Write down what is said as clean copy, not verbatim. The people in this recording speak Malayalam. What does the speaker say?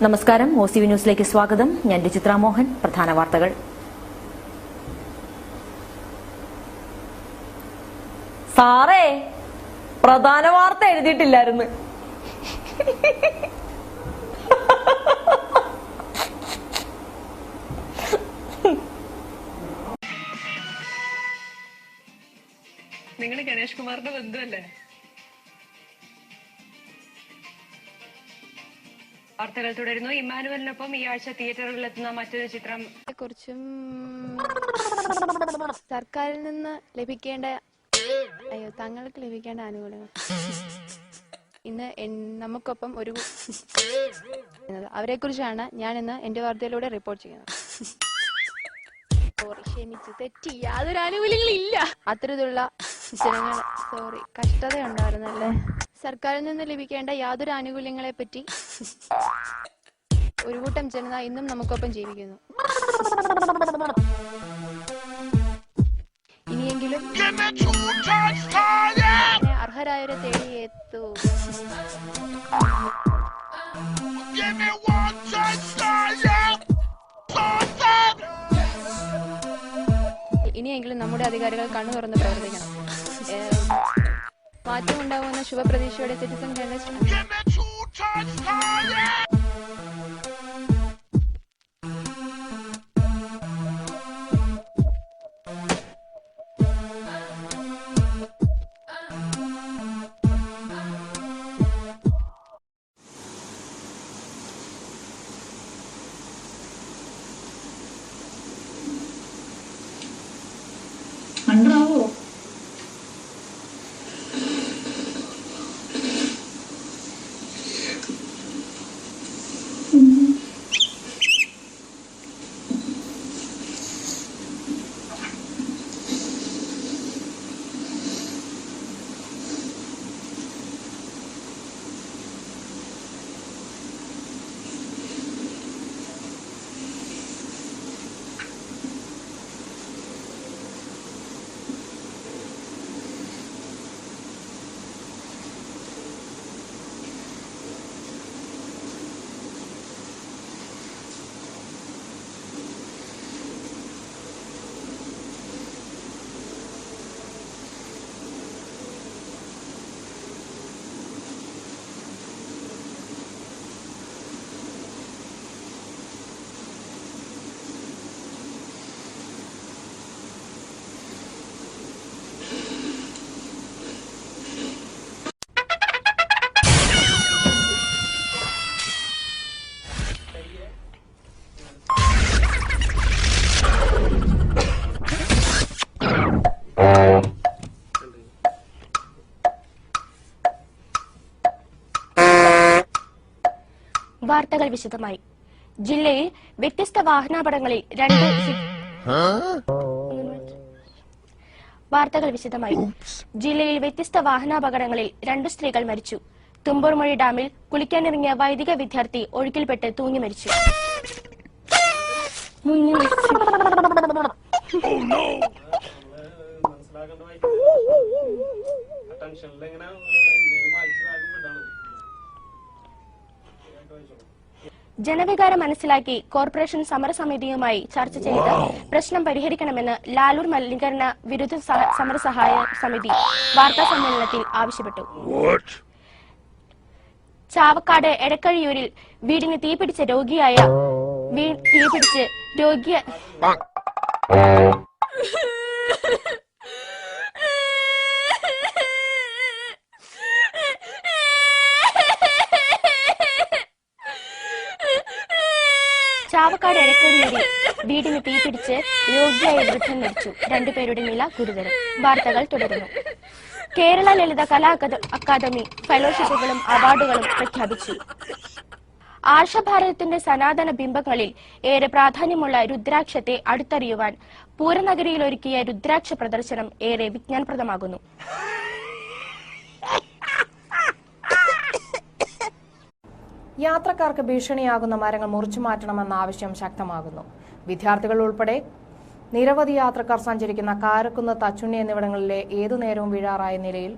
നമസ്കാരം. OCV ന്യൂസിലേക്ക് സ്വാഗതം. ഞാൻ രജിത്ര മോഹൻ. പ്രധാന വാർത്തകൾ. സാറേ, പ്രധാന വാർത്ത എഴുതിയിട്ടില്ലായിരുന്നു. നിങ്ങൾ ഗണേഷ് കുമാറിന്റെ ബന്ധുവല്ലേ? വാർത്തകൾ തുടരുന്നു. ഇമ്മാനുവലിനൊപ്പം ഈ ആഴ്ച തിയേറ്ററുകളിലെത്തുന്ന മറ്റൊരു ചിത്രം കുറിച്ചും സർക്കാരിൽ നിന്ന് ലഭിക്കേണ്ട തങ്ങൾക്ക് ലഭിക്കേണ്ട ആനുകൂല്യങ്ങൾ ഇന്ന് നമുക്കൊപ്പം ഒരു അവരെ കുറിച്ചാണ് ഞാൻ ഇന്ന് എന്റെ വാർത്തയിലൂടെ റിപ്പോർട്ട് ചെയ്യുന്നത്. ക്ഷമിച്ചു, തെറ്റി, യാതൊരു ആനുകൂല്യങ്ങളും ഇല്ല. അത്തരത്തിലുള്ള ജനങ്ങൾ കഷ്ടതയുണ്ടായിരുന്നല്ലേ. സർക്കാരിൽ നിന്ന് ലഭിക്കേണ്ട യാതൊരു ആനുകൂല്യങ്ങളെ പറ്റി ഒരു കൂട്ടം ജനത ഇന്നും നമുക്കൊപ്പം ജീവിക്കുന്നു. ഇനിയെങ്കിലും അർഹരായവരെ തേടിയെത്തൂ. ഇനിയെങ്കിലും നമ്മുടെ അധികാരികൾ കണ്ണു തുറന്ന് പ്രവർത്തിക്കണം. മാറ്റമുണ്ടാകുമെന്ന ശുഭപ്രതീക്ഷയോടെ സിറ്റിസൺ ജേർണലിസ്റ്റ് മണ്ടാവോ? വാർത്തകൾ വിശദമായി. ജില്ലയിൽ വ്യത്യസ്ത വാഹനാപകടങ്ങളിൽ രണ്ട് സ്ത്രീകൾ മരിച്ചു. തുമ്പൂർമൊഴി ഡാമിൽ കുളിക്കാനിറങ്ങിയ വൈദിക വിദ്യാർത്ഥി ഒഴുക്കിൽപ്പെട്ട് തൂങ്ങി മരിച്ചു. ജനവികാരം മനസ്സിലാക്കി കോർപ്പറേഷൻ സമരസമിതിയുമായി ചർച്ച ചെയ്ത് പ്രശ്നം പരിഹരിക്കണമെന്ന് ലാലൂർ മലിനീകരണ വിരുദ്ധ സമരസഹായ സമിതി വാർത്താ സമ്മേളനത്തിൽ ആവശ്യപ്പെട്ടു. ചാവക്കാട് എടക്കഴിയൂരിൽ വീടിന് തീപിടിച്ച് രോഗിയായ വൃദ്ധൻ മരിച്ചു. രണ്ടുപേരുടെ നില ഗുരുതരം. വാർത്തകൾ തുടരുന്നു. കേരള ലളിത കലാ അക്കാദമി ഫെലോഷിപ്പുകളും അവാർഡുകളും പ്രഖ്യാപിച്ചു. ആർഷഭാരതത്തിന്റെ സനാതന ബിംബങ്ങളിൽ ഏറെ പ്രാധാന്യമുള്ള രുദ്രാക്ഷത്തെ അടുത്തറിയുവാൻ പൂരനഗരിയിൽ ഒരുക്കിയ രുദ്രാക്ഷ പ്രദർശനം ഏറെ വിജ്ഞാനപ്രദമാകുന്നു. യാത്രക്കാർക്ക് ഭീഷണിയാകുന്ന മരങ്ങൾ മുറിച്ചു മാറ്റണമെന്ന ആവശ്യം ശക്തമാകുന്നു. വിദ്യാർത്ഥികൾ ഉൾപ്പെടെ നിരവധി യാത്രക്കാർ സഞ്ചരിക്കുന്ന കാരക്കുന്ന്, തച്ചുണ്ണി എന്നിവിടങ്ങളിലെ ഏതു നേരവും വീഴാറായ നിലയിൽ